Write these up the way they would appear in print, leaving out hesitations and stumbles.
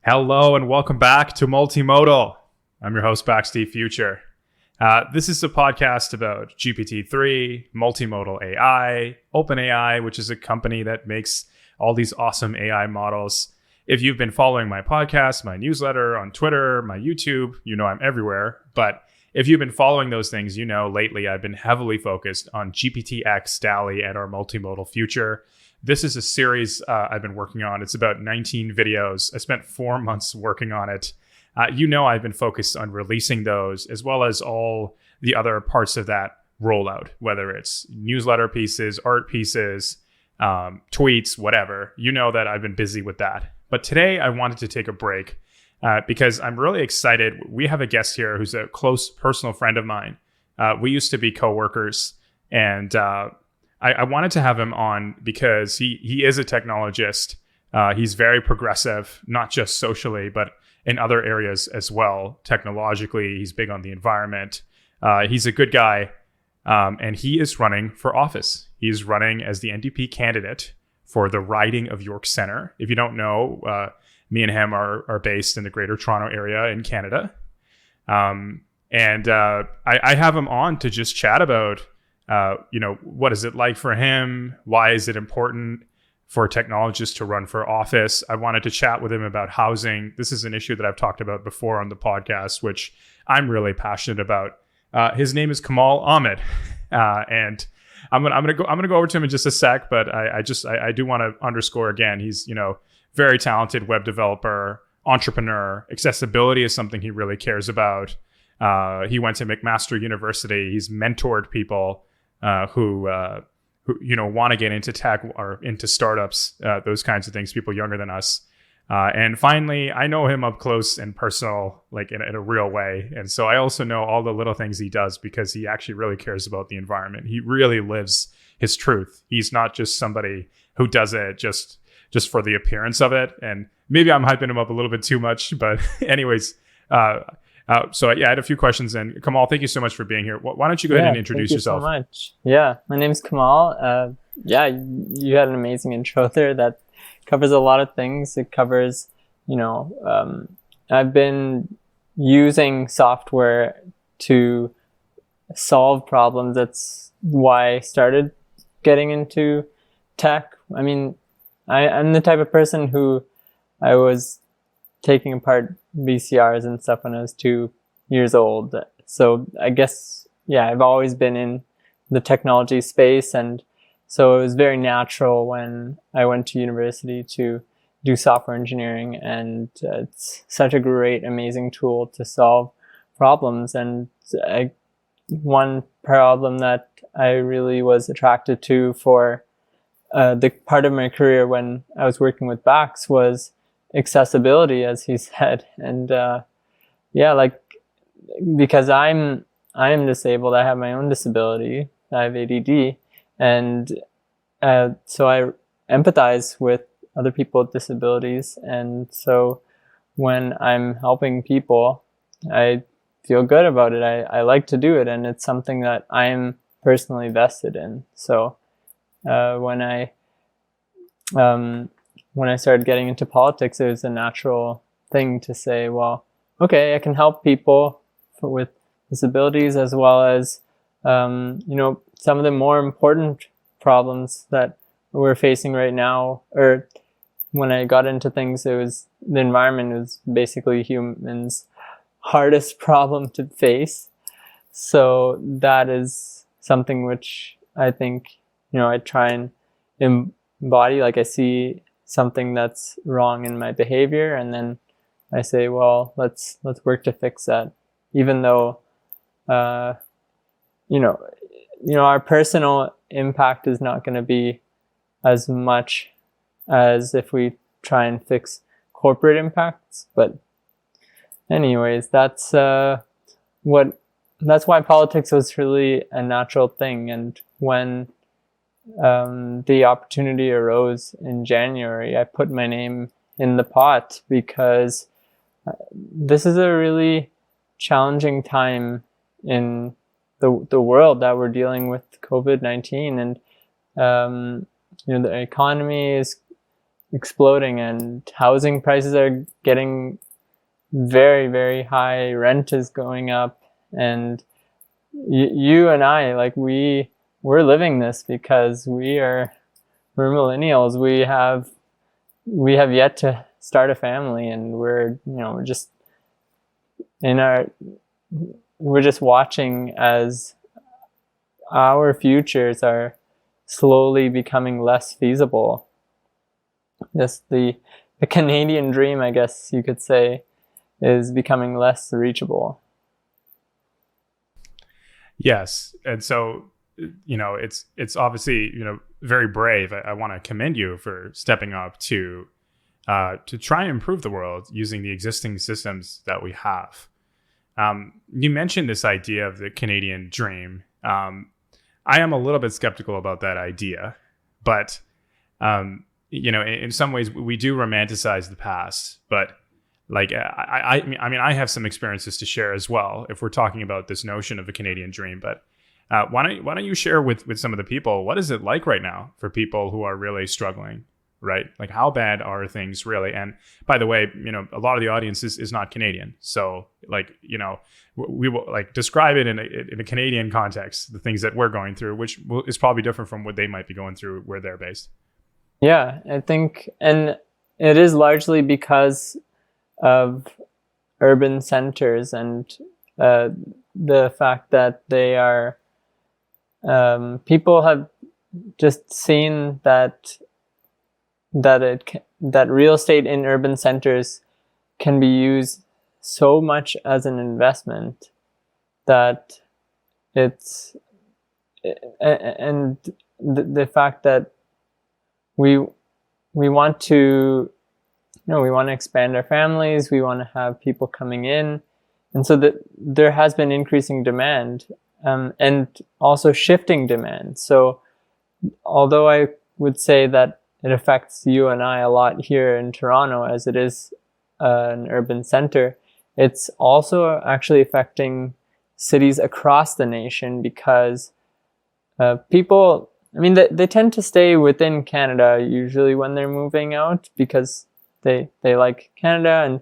Hello and welcome back to Multimodal. I'm your host, NDP Future. This is a podcast about GPT-3, multimodal AI, OpenAI, which is a company that makes all these awesome AI models. If you've been following my podcast, my newsletter, on Twitter, my YouTube, you know I'm everywhere. But if you've been following those things, you know lately I've been heavily focused on GPT-X, DALL-E, and our multimodal future. This is a series I've been working on. It's about 19 videos. I spent 4 months working on it. I've been focused on releasing those as well as all the other parts of that rollout, whether it's newsletter pieces, art pieces, tweets, whatever. You know that I've been busy with that. But today I wanted to take a break because I'm really excited. We have a guest here who's a close personal friend of mine. We used to be coworkers, and I wanted to have him on because he is a technologist. He's very progressive, not just socially, but in other areas as well. Technologically, he's big on the environment. He's a good guy, and he is running for office. He's running as the NDP candidate for the riding of York Centre. If you don't know, me and him are based in the Greater Toronto area in Canada. I have him on to just chat about what is it like for him? Why is it important for technologists to run for office? I wanted to chat with him about housing. This is an issue that I've talked about before on the podcast, which I'm really passionate about. His name is Kemal Ahmed, and I'm gonna go over to him in just a sec. But I do want to underscore again, he's very talented web developer, entrepreneur. Accessibility is something he really cares about. He went to McMaster University. He's mentored people who want to get into tech or into startups, those kinds of things, people younger than us. And finally, I know him up close and personal, like in a real way. And so I also know all the little things he does because he actually really cares about the environment. He really lives his truth. He's not just somebody who does it just for the appearance of it. And maybe I'm hyping him up a little bit too much, but anyways, I had a few questions. And Kemal, thank you so much for being here. Why don't you go ahead and introduce yourself? Thank you so much. Yeah, my name's Kemal. You had an amazing intro there that covers a lot of things. It covers, I've been using software to solve problems. That's why I started getting into tech. I mean, I'm the type of person who I was taking apart VCRs and stuff when I was 2 years old. So I guess, I've always been in the technology space. And so it was very natural when I went to university to do software engineering. And it's such a great, amazing tool to solve problems. And one problem that I really was attracted to for the part of my career when I was working with Bax was accessibility, as he said. And because I am disabled, I have my own disability, I have ADD, and so I empathize with other people with disabilities. And so when I'm helping people, I feel good about it. I like to do it, and it's something that I am personally vested in. So when I started getting into politics, it was a natural thing to say, well, okay, I can help people with disabilities as well as, some of the more important problems that we're facing right now. Or when I got into things, it was the environment was basically humans' hardest problem to face. So that is something which I think, I try and embody. Like I see something that's wrong in my behavior, and then I say, well, let's work to fix that. Even though, our personal impact is not going to be as much as if we try and fix corporate impacts. But anyways, that's why politics was really a natural thing. And when the opportunity arose in January, I put my name in the pot because this is a really challenging time in the world that we're dealing with COVID-19, and the economy is exploding, and housing prices are getting very, very high. Rent is going up, and you and I, like, we're living this because we're millennials. We have yet to start a family, and we're just we're just watching as our futures are slowly becoming less feasible. The Canadian dream, I guess you could say, is becoming less reachable. Yes. And so, it's obviously, very brave. I want to commend you for stepping up to try and improve the world using the existing systems that we have. You mentioned this idea of the Canadian dream. I am a little bit skeptical about that idea, but, in some ways we do romanticize the past, but like, I mean, I have some experiences to share as well, if we're talking about this notion of a Canadian dream, but why don't you share with some of the people, what is it like right now for people who are really struggling, right? Like, how bad are things really? And by the way, a lot of the audience is not Canadian. So like, we will like describe it in a Canadian context, the things that we're going through, which is probably different from what they might be going through where they're based. Yeah, I think, and it is largely because of urban centers and the fact that they are, people have just seen that real estate in urban centers can be used so much as an investment that and the fact that we want to, we want to expand our families, we want to have people coming in, and so that there has been increasing demand, and also shifting demand. So although I would say that it affects you and I a lot here in Toronto, as it is an urban center, it's also actually affecting cities across the nation, because people, I mean, they tend to stay within Canada usually when they're moving out, because they like Canada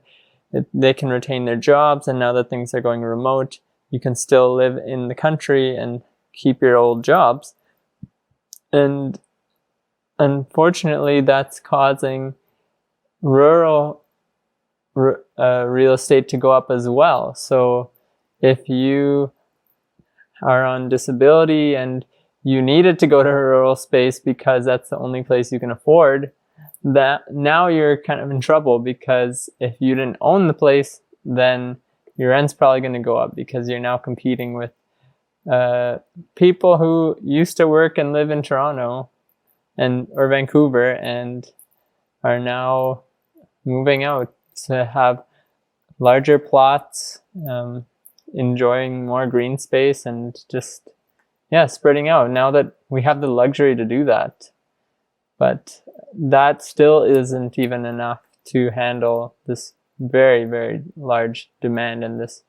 and they can retain their jobs. And now that things are going remote, you can still live in the country and keep your old jobs. And unfortunately, that's causing rural real estate to go up as well. So if you are on disability and you needed to go to a rural space because that's the only place you can afford, that now you're kind of in trouble, because if you didn't own the place, then your rent's probably going to go up, because you're now competing with people who used to work and live in Toronto or Vancouver and are now moving out to have larger plots, enjoying more green space, and just spreading out, now that we have the luxury to do that. But that still isn't even enough to handle this very, very large demand and this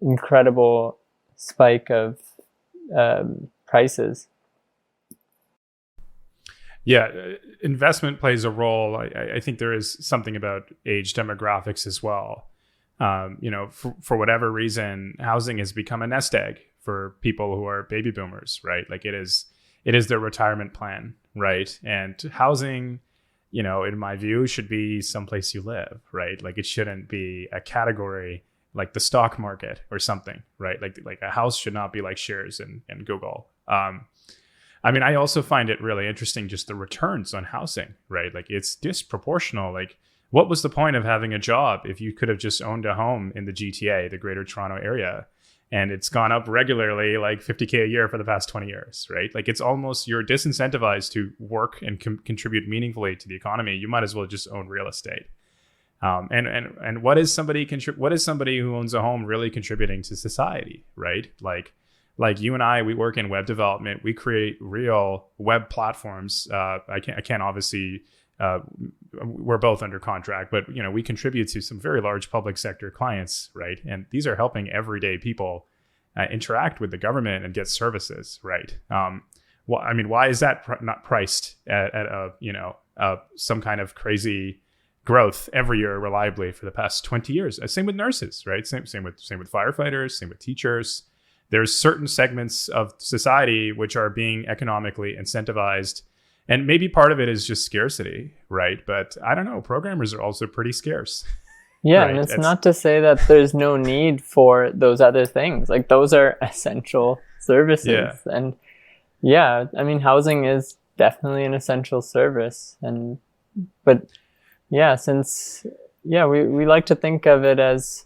incredible spike of prices. Yeah, investment plays a role. I think there is something about age demographics as well. For whatever reason, housing has become a nest egg for people who are baby boomers, right? Like, it is their retirement plan, right? And housing, in my view, should be someplace you live, right? Like, it shouldn't be a category like the stock market or something, right? Like a house should not be like shares in Google. I mean, I also find it really interesting, just the returns on housing, right? Like, it's disproportional. Like, what was the point of having a job if you could have just owned a home in the GTA, the Greater Toronto Area? And it's gone up regularly, like $50K a year for the past 20 years, right? Like, it's almost, you're disincentivized to work and contribute meaningfully to the economy. You might as well just own real estate. And what is somebody who owns a home really contributing to society, right? Like you and I, we work in web development. We create real web platforms. I can't obviously. We're both under contract, but we contribute to some very large public sector clients, right? And these are helping everyday people interact with the government and get services, right? Why is that not priced at a some kind of crazy growth every year reliably for the past 20 years. Same with nurses, right? Same with firefighters, same with teachers. There's certain segments of society which are being economically incentivized. And maybe part of it is just scarcity, right? But I don't know, programmers are also pretty scarce. Yeah, right? And it's not to say that there's no need for those other things. Like those are essential services. Yeah. And yeah, I mean, housing is definitely an essential service. But yeah, we like to think of it as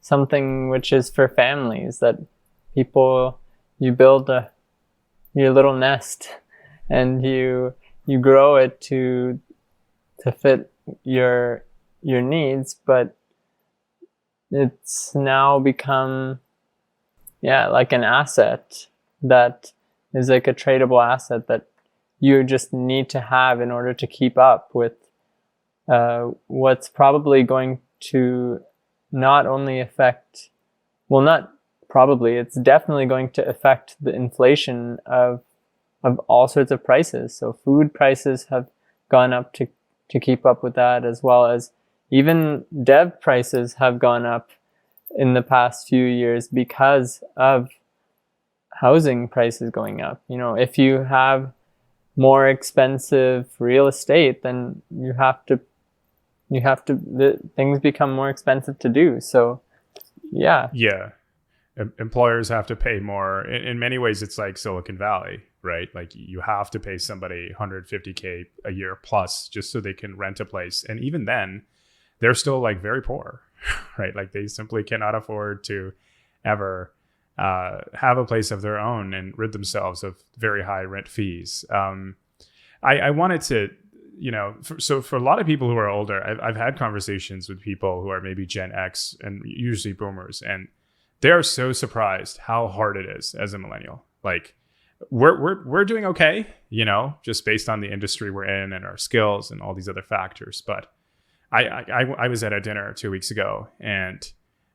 something which is for families, that people, you build your little nest and you grow it to fit your needs, but it's now become like an asset that is like a tradable asset that you just need to have in order to keep up with what's probably going to not only affect, well, not probably, it's definitely going to affect the inflation of all sorts of prices. So food prices have gone up to keep up with that, as well as even dev prices have gone up in the past few years because of housing prices going up. You know, if you have more expensive real estate, then things become more expensive to do. So yeah. Employers have to pay more. In many ways, it's like Silicon Valley, right? Like you have to pay somebody $150K a year plus just so they can rent a place. And even then, they're still like very poor, right? Like they simply cannot afford to ever have a place of their own and rid themselves of very high rent fees. I wanted to, so for a lot of people who are older, I've had conversations with people who are maybe Gen X and usually boomers, and they are so surprised how hard it is as a millennial. Like we're doing okay, just based on the industry we're in and our skills and all these other factors. But I was at a dinner 2 weeks ago, and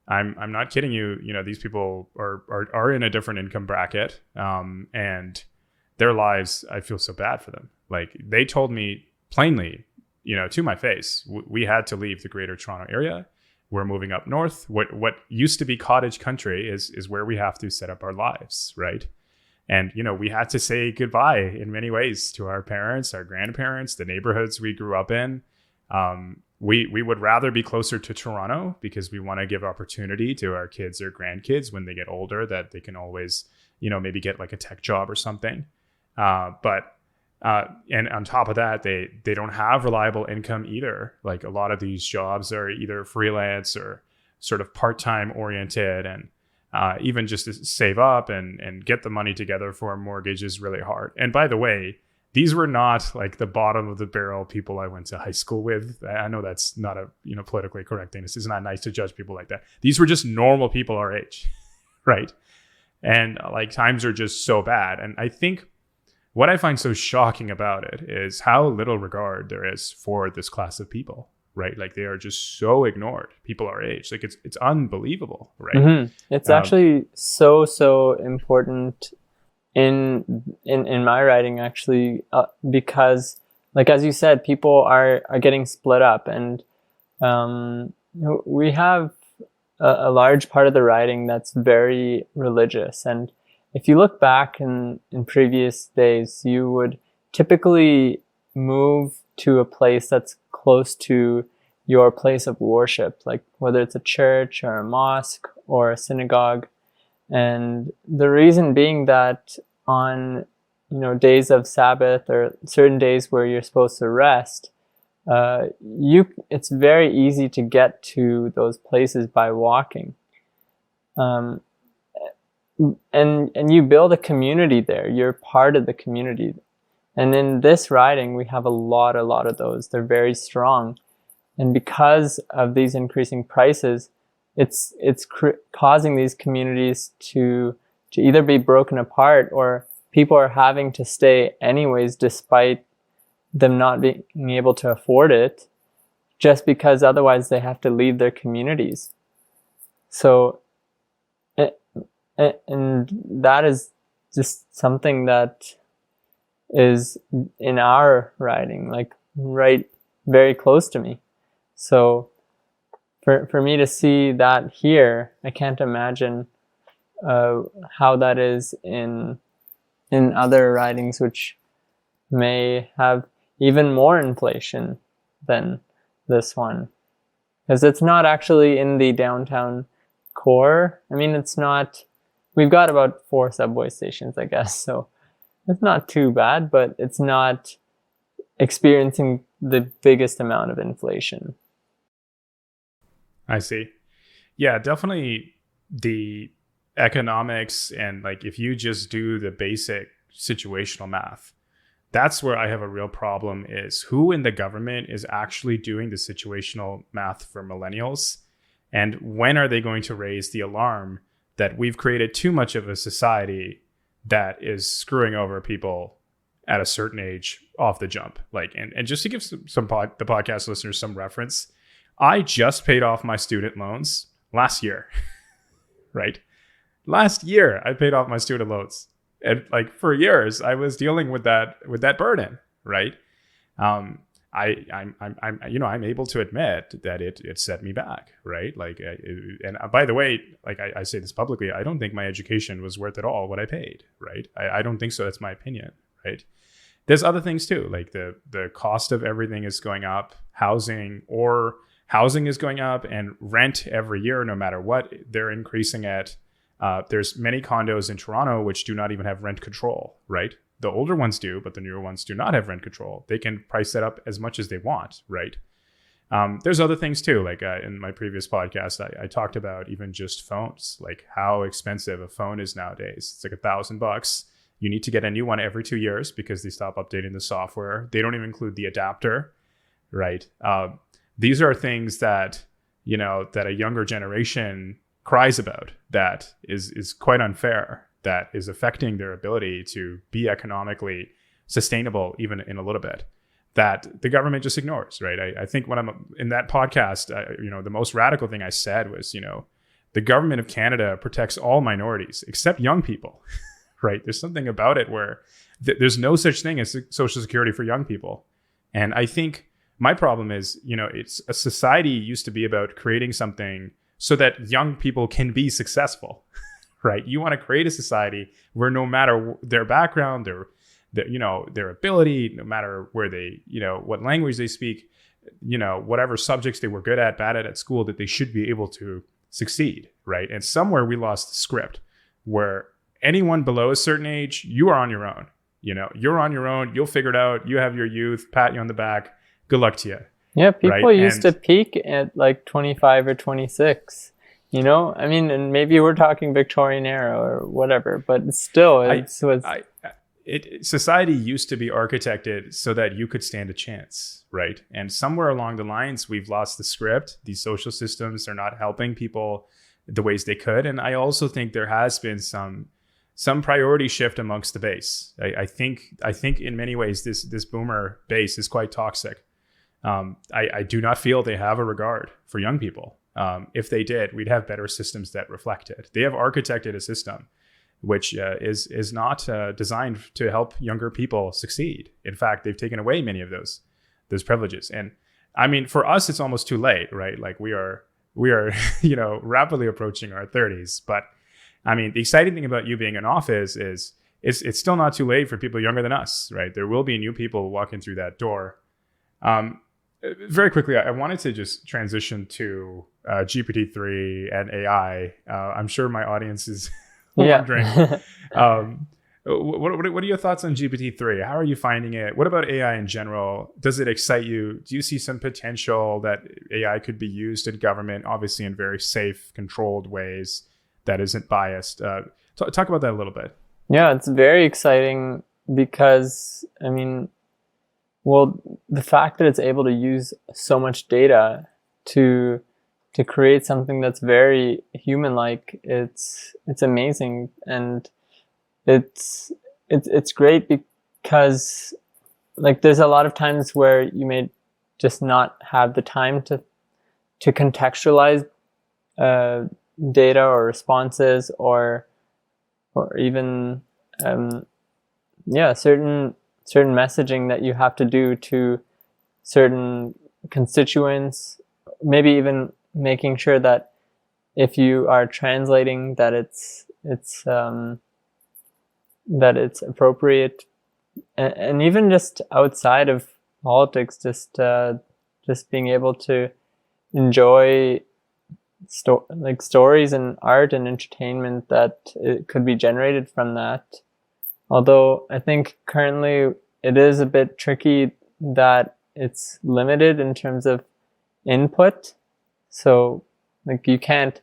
I'm not kidding you. These people are in a different income bracket, and their lives, I feel so bad for them. Like they told me plainly, to my face, we had to leave the Greater Toronto area. We're moving up north. What used to be cottage country is where we have to set up our lives, right? And we had to say goodbye in many ways to our parents, our grandparents, the neighborhoods we grew up in. We would rather be closer to Toronto because we want to give opportunity to our kids or grandkids when they get older, that they can always, maybe get like a tech job or something. And on top of that, they don't have reliable income either. Like a lot of these jobs are either freelance or sort of part-time oriented, and even just to save up and get the money together for a mortgage is really hard. And by the way, these were not like the bottom of the barrel people I went to high school with. I know that's not a politically correct thing. This is not nice to judge people like that. These were just normal people our age, right? And like times are just so bad. And I think what I find so shocking about it is how little regard there is for this class of people, right? Like they are just so ignored. People our age, like it's unbelievable, right? Mm-hmm. It's actually so important in my writing, actually, because like as you said, people are getting split up, and we have a large part of the writing that's very religious. And if you look back in previous days, you would typically move to a place that's close to your place of worship, like whether it's a church or a mosque or a synagogue. And the reason being that on days of Sabbath or certain days where you're supposed to rest, it's very easy to get to those places by walking. And you build a community there. You're part of the community. And in this writing, we have a lot of those. They're very strong. And because of these increasing prices, it's causing these communities to either be broken apart, or people are having to stay anyways despite them not being able to afford it, just because otherwise they have to leave their communities. So, and that is just something that is in our writing. Like right very close to me. So for me to see that here, I can't imagine how that is in other ridings which may have even more inflation than this one, because it's not actually in the downtown core. I mean, it's not, we've got about 4 subway stations, I guess, so it's not too bad, but it's not experiencing the biggest amount of inflation. I see. Yeah, definitely the economics, and like if you just do the basic situational math, that's where I have a real problem, is who in the government is actually doing the situational math for millennials, and when are they going to raise the alarm that we've created too much of a society that is screwing over people at a certain age off the jump. Like, and just to give the podcast listeners some reference, I just paid off my student loans last year, right? Last year, I paid off my student loans. And like for years, I was dealing with that burden, right? I'm able to admit that it set me back, right? Like, and by the way, like I say this publicly, I don't think my education was worth at all what I paid, right? I don't think so. That's my opinion, right? There's other things too, like the cost of everything is going up, housing is going up, and rent every year, no matter what, they're increasing at. There's many condos in Toronto which do not even have rent control, right? The older ones do, but the newer ones do not have rent control. They can price that up as much as they want, right? There's other things too. Like in my previous podcast, I talked about even just phones, like how expensive a phone is nowadays. It's like $1,000. You need to get a new one every 2 years because they stop updating the software. They don't even include the adapter, right? These are things that, that a younger generation cries about, that is quite unfair, that is affecting their ability to be economically sustainable, even in a little bit, that the government just ignores, right? I think when I'm in that podcast, the most radical thing I said was, the government of Canada protects all minorities except young people, right? There's something about it where there's no such thing as Social Security for young people. And I think my problem is, it's a society used to be about creating something so that young people can be successful, right? You want to create a society where no matter their background, their ability, no matter where they, what language they speak, whatever subjects they were good at, bad at school, that they should be able to succeed, right? And somewhere we lost the script where anyone below a certain age, you are on your own. You're on your own. You'll figure it out. You have your youth, pat you on the back. Good luck to you. Yeah, people used to peak at like 25 or 26, I mean, and maybe we're talking Victorian era or whatever, but still, society used to be architected so that you could stand a chance, right? And somewhere along the lines, we've lost the script. These social systems are not helping people the ways they could. And I also think there has been some priority shift amongst the base. I think in many ways, this boomer base is quite toxic. I do not feel they have a regard for young people. If they did, we'd have better systems that reflect it. They have architected a system which is not designed to help younger people succeed. In fact, they've taken away many of those privileges. And I mean, for us, it's almost too late, right? Like we are rapidly approaching our 30s. But I mean, the exciting thing about you being in office is it's still not too late for people younger than us, right? There will be new people walking through that door. Very quickly, I wanted to just transition to GPT-3 and AI. I'm sure my audience is wondering, what are your thoughts on GPT-3? How are you finding it? What about AI in general? Does it excite you? Do you see some potential that AI could be used in government, obviously in very safe, controlled ways that isn't biased? Talk about that a little bit. Yeah, it's very exciting because, I mean, well, the fact that it's able to use so much data to create something that's very human-like, it's amazing, and it's great because, like, there's a lot of times where you may just not have the time to contextualize data or responses or even certain messaging that you have to do to certain constituents, maybe even making sure that if you are translating that it's appropriate, and even just outside of politics, just being able to enjoy stories and art and entertainment that it could be generated from that. Although I think currently it is a bit tricky that it's limited in terms of input. So like you can't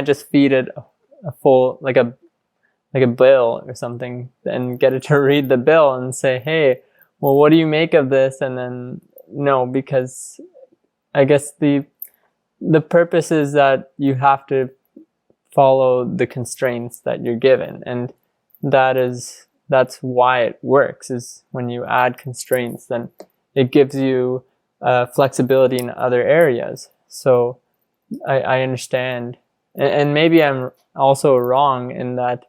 just feed it a full like a bill or something and get it to read the bill and say, hey, well, what do you make of this? And then no, because I guess the purpose is that you have to follow the constraints that you're given, and that's why it works. Is when you add constraints, then it gives you flexibility in other areas. So I understand, and maybe I'm also wrong in that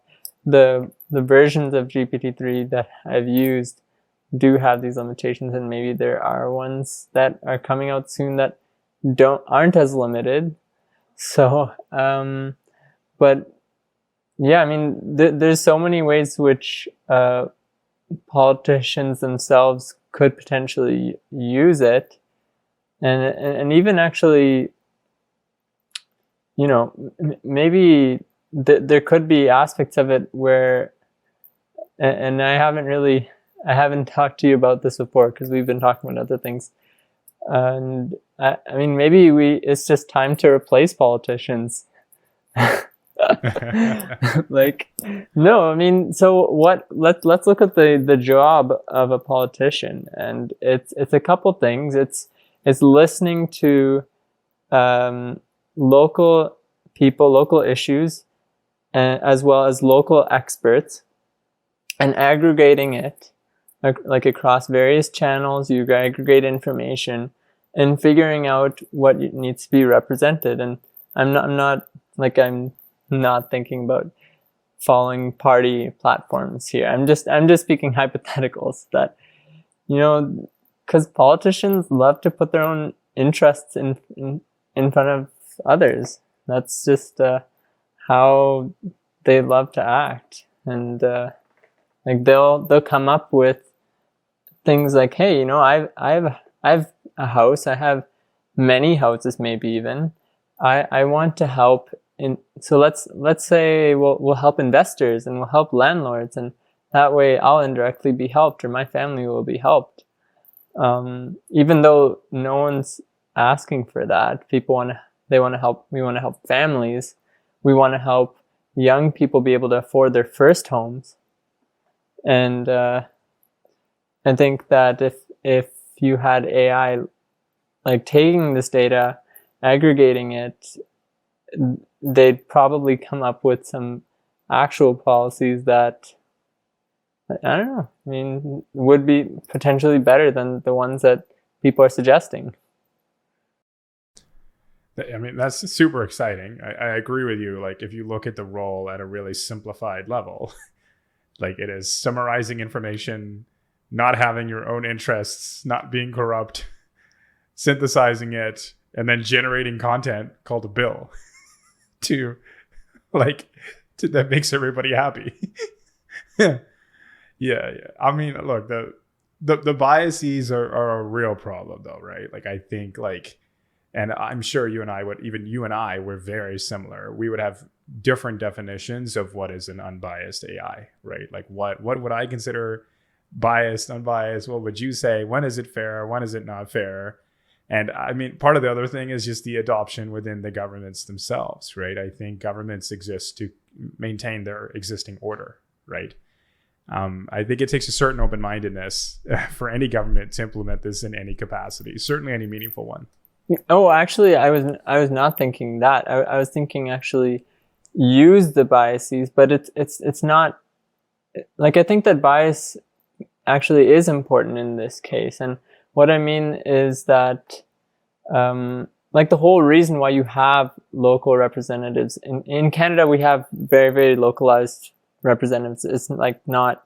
the versions of GPT-3 that I've used do have these limitations, and maybe there are ones that are coming out soon that aren't as limited. So but yeah, I mean there's so many ways which politicians themselves could potentially use it, and even actually, you know, maybe there could be aspects of it where, and I haven't talked to you about this before because we've been talking about other things. And I mean, maybe it's just time to replace politicians. Like, no, I mean, so let's look at the job of a politician, and it's a couple things. It's listening to local people, local issues, as well as local experts, and aggregating it like across various channels. You aggregate information and figuring out what needs to be represented. And I'm not thinking about following party platforms here. I'm just speaking hypotheticals that, you know, because politicians love to put their own interests in front of others. That's just how they love to act. And like they'll come up with things like, hey, you know, I've a house, I have many houses, maybe even. I want to help so let's say we'll help investors and we'll help landlords, and that way I'll indirectly be helped, or my family will be helped. Even though no one's asking for that, they want to help. We want to help families. We want to help young people be able to afford their first homes. And I think that if you had AI like taking this data, aggregating it, they'd probably come up with some actual policies that, I don't know, I mean, would be potentially better than the ones that people are suggesting. I mean, that's super exciting. I agree with you. Like, if you look at the role at a really simplified level, like it is summarizing information, not having your own interests, not being corrupt, synthesizing it, and then generating content called a bill that makes everybody happy. Yeah. I mean, look, the biases are a real problem though, right? Like, I think and I'm sure you and I were very similar. We would have different definitions of what is an unbiased AI, right? Like what would I consider biased, unbiased? What would you say? When is it fair? When is it not fair? And I mean, part of the other thing is just the adoption within the governments themselves, right? I think governments exist to maintain their existing order, right? I think it takes a certain open-mindedness for any government to implement this in any capacity, certainly any meaningful one. Oh, actually, I was not thinking that. I was thinking actually use the biases, but it's not like, I think that bias actually is important in this case. And what I mean is that like the whole reason why you have local representatives in Canada, we have very, very localized representatives. It's like not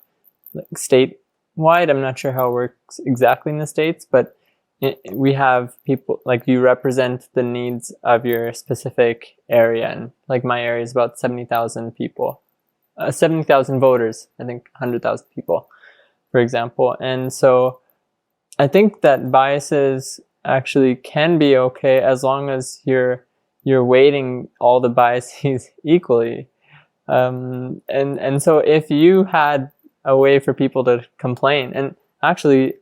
like statewide. I'm not sure how it works exactly in the States, but we have people like you represent the needs of your specific area, and like my area is about 70,000 people, 70,000 voters, I think 100,000 people, for example. And so I think that biases actually can be okay as long as you're weighting all the biases equally. And so if you had a way for people to complain, and actually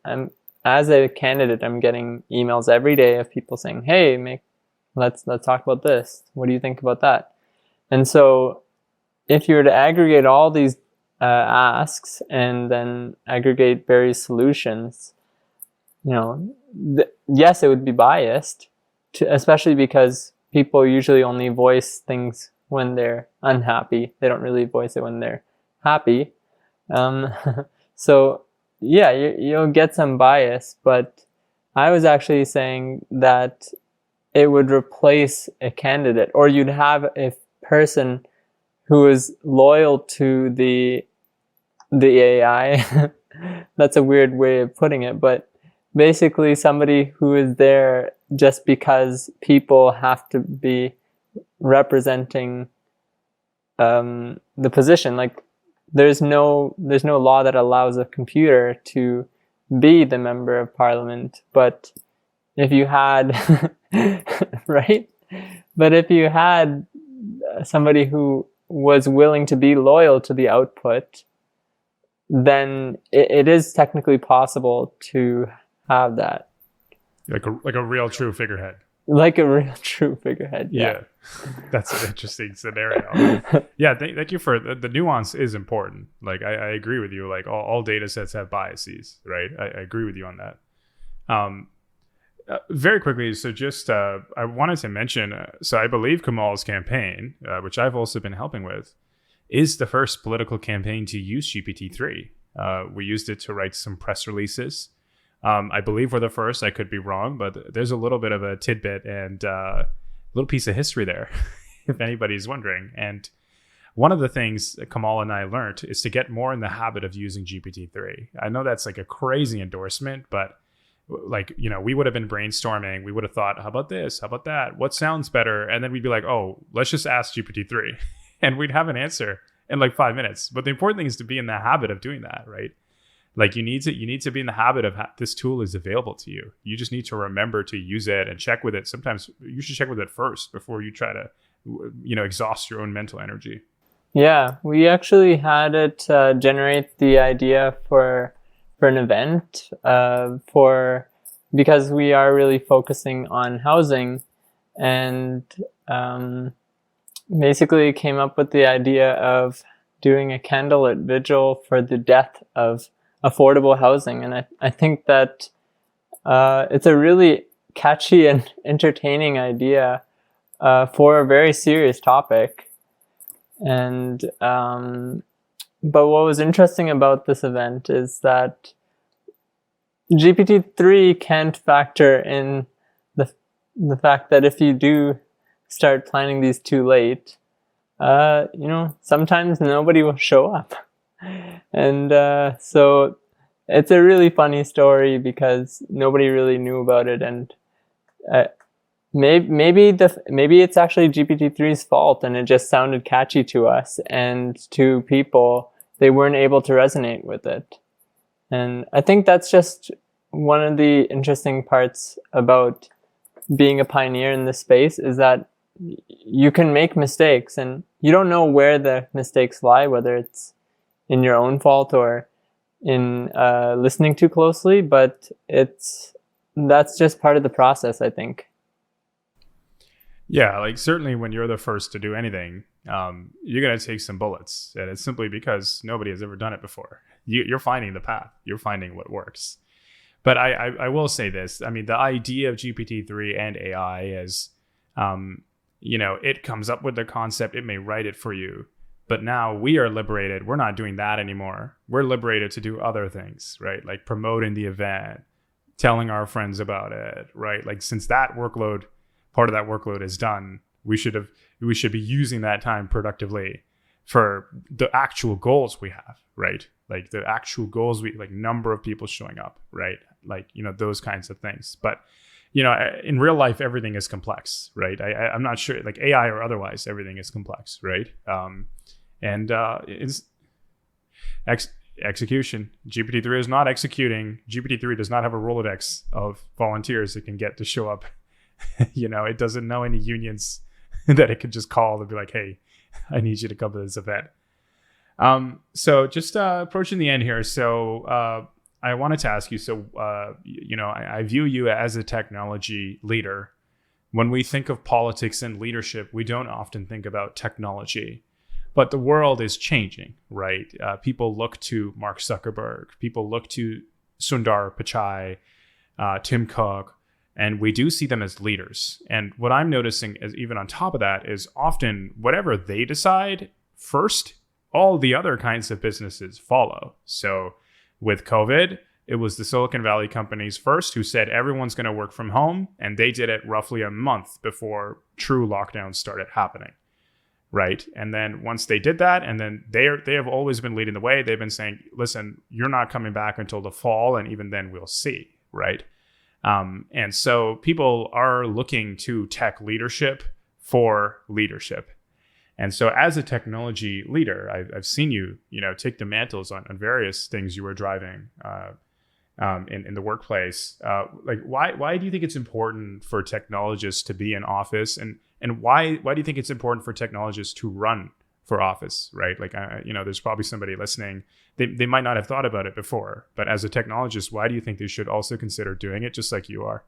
as a candidate, I'm getting emails every day of people saying, hey, let's talk about this. What do you think about that? And so if you were to aggregate all these asks and then aggregate various solutions, yes, it would be biased, especially because people usually only voice things when they're unhappy. They don't really voice it when they're happy. So yeah, you'll get some bias, but I was actually saying that it would replace a candidate, or you'd have a person who is loyal to the AI. That's a weird way of putting it, but basically somebody who is there just because people have to be representing the position. Like there's no law that allows a computer to be the member of parliament, but if you had right, but if you had somebody who was willing to be loyal to the output, then it is technically possible to have that, like a real true figurehead. Like a real true figurehead. Yeah. That's an interesting scenario. Yeah, thank you for the nuance is important. Like I agree with you. Like all data sets have biases, right? I agree with you on that. Very quickly, so just I wanted to mention, so I believe Kemal's campaign, which I've also been helping with, is the first political campaign to use GPT-3. We used it to write some press releases. I believe we're the first. I could be wrong, but there's a little bit of a tidbit and a little piece of history there, if anybody's wondering. And one of the things Kemal and I learned is to get more in the habit of using GPT-3. I know that's like a crazy endorsement, but like, we would have been brainstorming. We would have thought, how about this? How about that? What sounds better? And then we'd be like, oh, let's just ask GPT-3. And we'd have an answer in like 5 minutes. But the important thing is to be in the habit of doing that, right? Like you need to be in the habit of this tool is available to you. You just need to remember to use it and check with it. Sometimes you should check with it first before you try to, exhaust your own mental energy. Yeah, we actually had it generate the idea for an event because we are really focusing on housing, and basically came up with the idea of doing a candlelit vigil for the death of affordable housing. And I think that it's a really catchy and entertaining idea for a very serious topic. And but what was interesting about this event is that GPT-3 can't factor in the fact that if you do start planning these too late, sometimes nobody will show up. And so it's a really funny story because nobody really knew about it, and maybe it's actually GPT-3's fault, and it just sounded catchy to us, and to people they weren't able to resonate with it. And I think that's just one of the interesting parts about being a pioneer in this space, is that you can make mistakes and you don't know where the mistakes lie, whether it's in your own fault or in listening too closely, but that's just part of the process, I think. Yeah, like certainly when you're the first to do anything, you're going to take some bullets, and it's simply because nobody has ever done it before. You're finding the path. You're finding what works. But I will say this. I mean, the idea of GPT-3 and AI is, it comes up with the concept. It may write it for you. But now we are liberated. We're not doing that anymore. We're liberated to do other things, right? Like promoting the event, telling our friends about it, right? Like since that workload, part of that workload is done, we should be using that time productively for the actual goals we have, right? Like the actual goals like number of people showing up, right? like, those kinds of things. But, in real life, everything is complex, right? I'm not sure, like AI or otherwise, everything is complex, right? It's execution. GPT-3 is not executing. GPT-3 does not have a Rolodex of volunteers it can get to show up. It doesn't know any unions that it could just call and be like, hey, I need you to come to this event. So just approaching the end here. So I wanted to ask you, I view you as a technology leader. When we think of politics and leadership, we don't often think about technology. But the world is changing, right? People look to Mark Zuckerberg. People look to Sundar Pichai, Tim Cook, and we do see them as leaders. And what I'm noticing is, even on top of that, is often whatever they decide first, all the other kinds of businesses follow. So with COVID, it was the Silicon Valley companies first who said everyone's going to work from home. And they did it roughly a month before true lockdowns started happening. Right. And then once they did that, and then they have always been leading the way. They've been saying, listen, you're not coming back until the fall. And even then we'll see. Right. And so people are looking to tech leadership for leadership. And so as a technology leader, I've seen you, take the mantles on various things you were driving in the workplace. Like, why do you think it's important for technologists to be in office? And why do you think it's important for technologists to run for office, right? Like, there's probably somebody listening. They might not have thought about it before, but as a technologist, why do you think they should also consider doing it just like you are?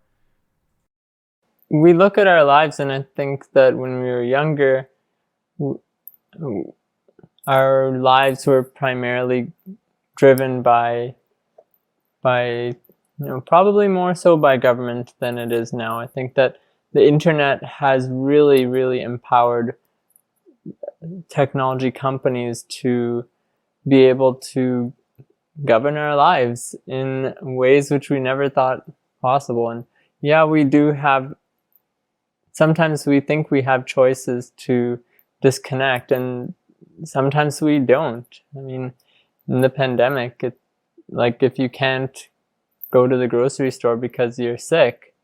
We look at our lives, and I think that when we were younger, our lives were primarily driven by probably more so by government than it is now. I think that the internet has really, really empowered technology companies to be able to govern our lives in ways which we never thought possible. And yeah, we do have, sometimes we think we have choices to disconnect, and sometimes we don't. I mean, in the pandemic, like if you can't go to the grocery store because you're sick,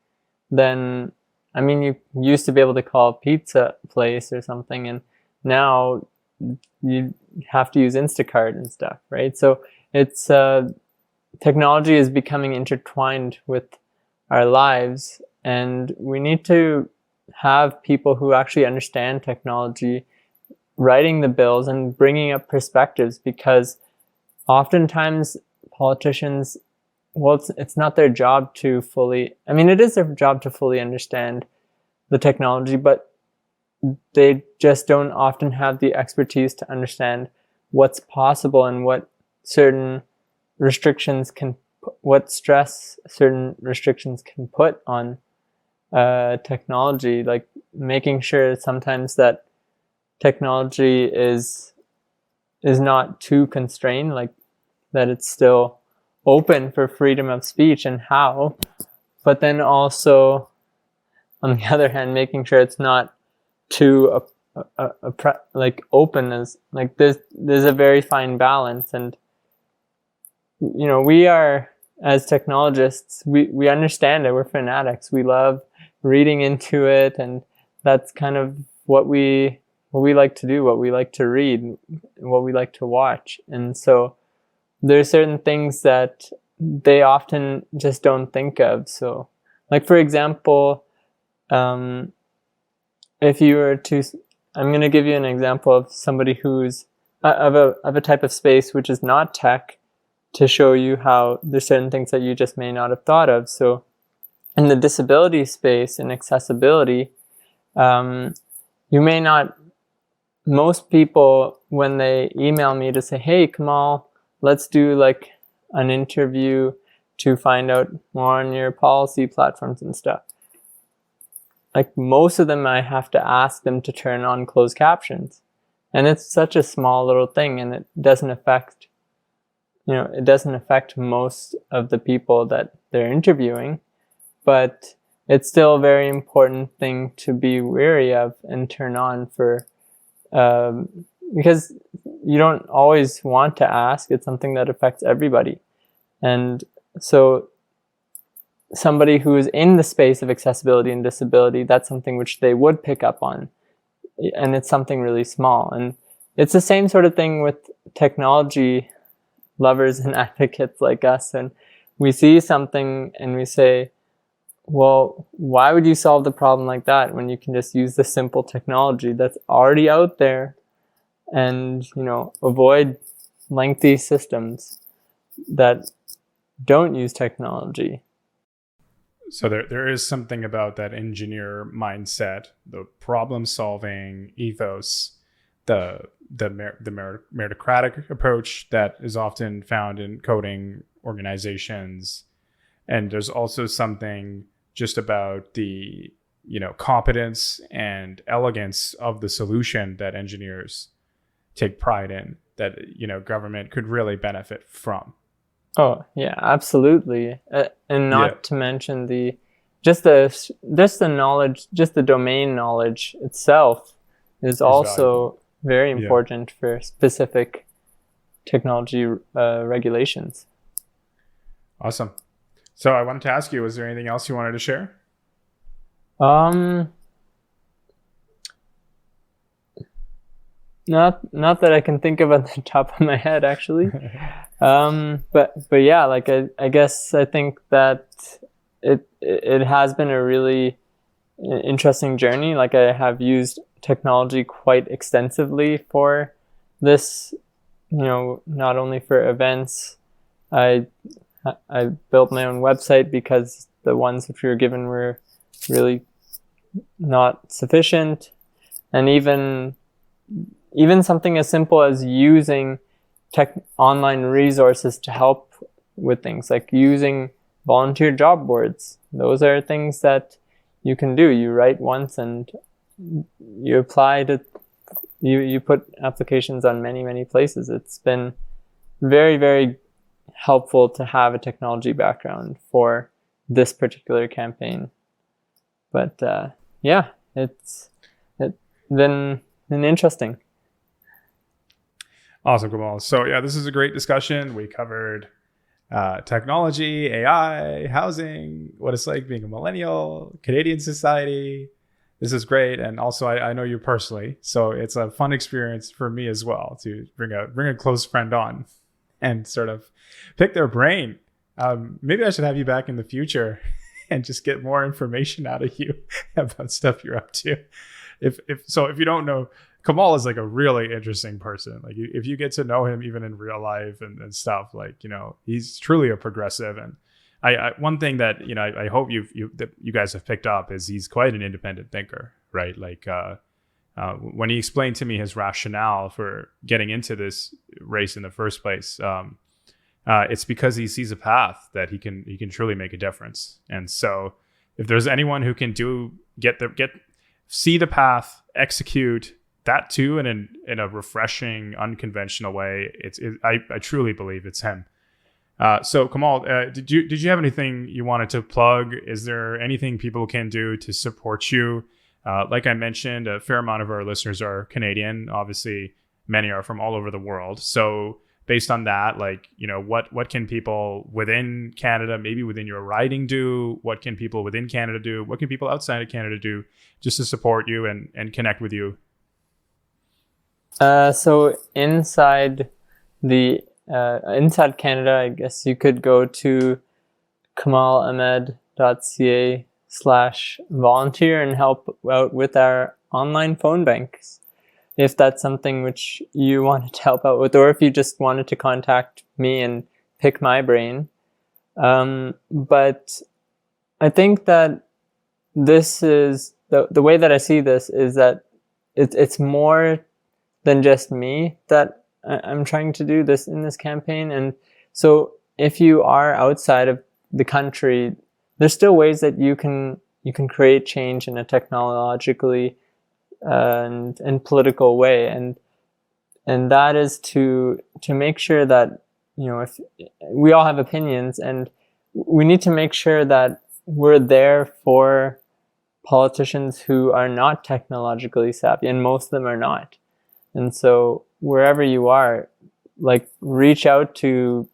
then, I mean, you used to be able to call a pizza place or something, and now you have to use Instacart and stuff, right? So it's technology is becoming intertwined with our lives, and we need to have people who actually understand technology writing the bills and bringing up perspectives, because oftentimes politicians, well, it's not their job to fully, I mean, it is their job to fully understand the technology, but they just don't often have the expertise to understand what's possible and what certain restrictions can, what stress certain restrictions can put on technology, like making sure sometimes that technology is not too constrained, like that it's still open for freedom of speech and how, but then also on the other hand, making sure it's not too like open, as like there's a very fine balance. And we are, as technologists, we understand it. We're fanatics. We love reading into it, and that's kind of what we like to do, what we like to read, what we like to watch. And so there's certain things that they often just don't think of. So, like for example, if you were to, I'm going to give you an example of somebody who's of a type of space which is not tech, to show you how there's certain things that you just may not have thought of. So in the disability space and accessibility, you may not, most people, when they email me to say, hey, Kemal, let's do like an interview to find out more on your policy platforms and stuff. Like most of them, I have to ask them to turn on closed captions. And it's such a small little thing, and it doesn't affect, it doesn't affect most of the people that they're interviewing, but it's still a very important thing to be wary of and turn on for, because you don't always want to ask. It's something that affects everybody. And so somebody who is in the space of accessibility and disability, that's something which they would pick up on. And it's something really small. And it's the same sort of thing with technology lovers and advocates like us. And we see something and we say, well, why would you solve the problem like that when you can just use the simple technology that's already out there and, avoid lengthy systems that don't use technology? So there is something about that engineer mindset, the problem-solving ethos, the meritocratic approach that is often found in coding organizations, and there's also something just about the competence and elegance of the solution that engineers take pride in, that government could really benefit from. Oh yeah, absolutely, and not to mention the knowledge, just the domain knowledge itself is also valuable. Very important for specific technology regulations. Awesome. So I wanted to ask you, was there anything else you wanted to share? Not that I can think of at the top of my head, actually. But yeah, like I guess I think that it has been a really interesting journey. Like I have used technology quite extensively for this, not only for events. I built my own website because the ones which we were given were really not sufficient, and even something as simple as using online resources to help with things, like using volunteer job boards. Those are things that you can do. You write once and you apply to, you put applications on many places. It's been very, very helpful to have a technology background for this particular campaign. But yeah, it's been interesting. Awesome, Kemal. So yeah, this is a great discussion. We covered technology, AI, housing, what it's like being a millennial, Canadian society. This is great. And also I know you personally, so it's a fun experience for me as well to bring a close friend on and sort of pick their brain. Maybe I should have you back in the future and just get more information out of you about stuff you're up to. If you don't know, Kemal is like a really interesting person. Like if you get to know him even in real life and stuff, like, he's truly a progressive. And I one thing that, I hope that you guys have picked up is he's quite an independent thinker, right? Like when he explained to me his rationale for getting into this race in the first place, it's because he sees a path that he can truly make a difference. And so if there's anyone who can see the path, execute that too in a refreshing, unconventional way, I truly believe it's him. So Kemal, did you have anything you wanted to plug? Is there anything people can do to support you? Like I mentioned, a fair amount of our listeners are Canadian. Obviously, many are from all over the world. So based on that, like, what can people within Canada, maybe within your riding, do? What can people within Canada do? What can people outside of Canada do just to support you and connect with you? So inside Canada, I guess you could go to kemalahmed.ca/volunteer and help out with our online phone banks, if that's something which you wanted to help out with, or if you just wanted to contact me and pick my brain. But I think that this is the way that I see this is that it's more than just me that I'm trying to do this in this campaign. And so if you are outside of the country, there's still ways that you can create change in a technologically and political way. And that is to make sure that, if we all have opinions, and we need to make sure that we're there for politicians who are not technologically savvy, and most of them are not. And so wherever you are, like, reach out to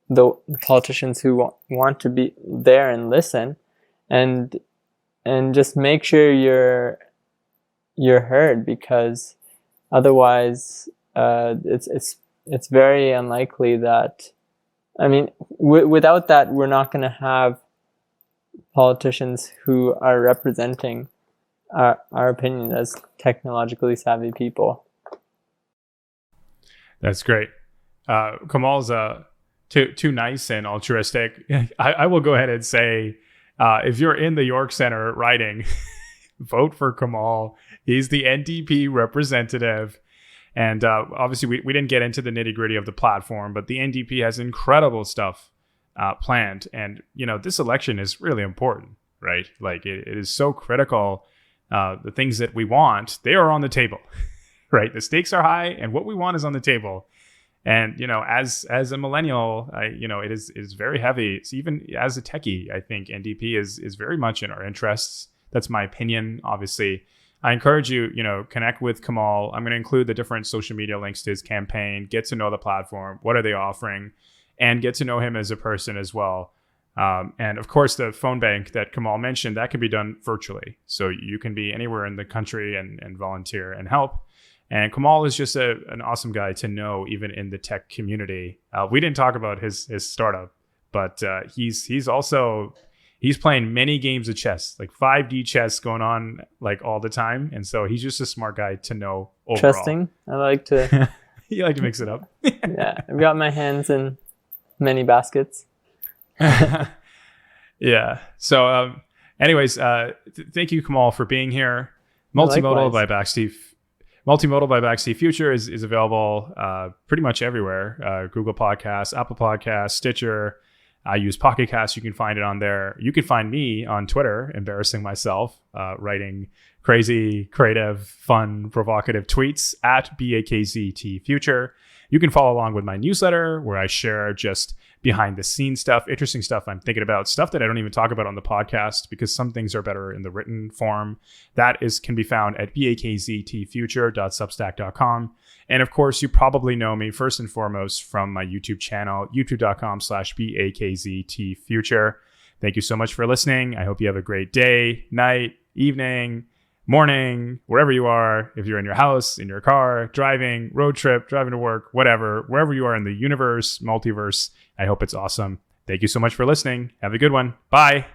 the politicians who want to be there and listen, and just make sure you're heard, because otherwise it's very unlikely that, I mean, without that, we're not going to have politicians who are representing our opinion as technologically savvy people. That's great. Kemal's too nice and altruistic. I will go ahead and say, if you're in the York Centre riding, vote for Kemal. He's the NDP representative. And obviously, we didn't get into the nitty gritty of the platform, but the NDP has incredible stuff planned. And, this election is really important, right? Like, it is so critical. The things that we want, they are on the table, right? The stakes are high, and what we want is on the table. And, as a millennial, it is very heavy. It's even as a techie, I think NDP is very much in our interests. That's my opinion, obviously. I encourage you, connect with Kemal. I'm going to include the different social media links to his campaign, get to know the platform, what are they offering, and get to know him as a person as well. And of course, the phone bank that Kemal mentioned, that can be done virtually. So you can be anywhere in the country and volunteer and help. And Kemal is just an awesome guy to know, even in the tech community. We didn't talk about his startup, but he's playing many games of chess, like 5D chess going on like all the time. And so he's just a smart guy to know overall. Interesting. I like to... You like to mix it up. Yeah, I've got my hands in many baskets. Yeah. So anyways, thank you, Kemal, for being here. Multimodal by Backsteve Future is available pretty much everywhere. Google Podcasts, Apple Podcasts, Stitcher. I use Pocket Cast. You can find it on there. You can find me on Twitter, embarrassing myself, writing crazy, creative, fun, provocative tweets at BAKZTFuture. You can follow along with my newsletter, where I share just behind the scenes stuff, interesting stuff I'm thinking about, stuff that I don't even talk about on the podcast, because some things are better in the written form. That can be found at bakztfuture.substack.com. And of course, you probably know me first and foremost from my YouTube channel, youtube.com/bakztfuture. Thank you so much for listening. I hope you have a great day, night, evening, morning, wherever you are. If you're in your house, in your car, driving, road trip, driving to work, whatever, wherever you are in the universe, multiverse, I hope it's awesome. Thank you so much for listening. Have a good one. Bye.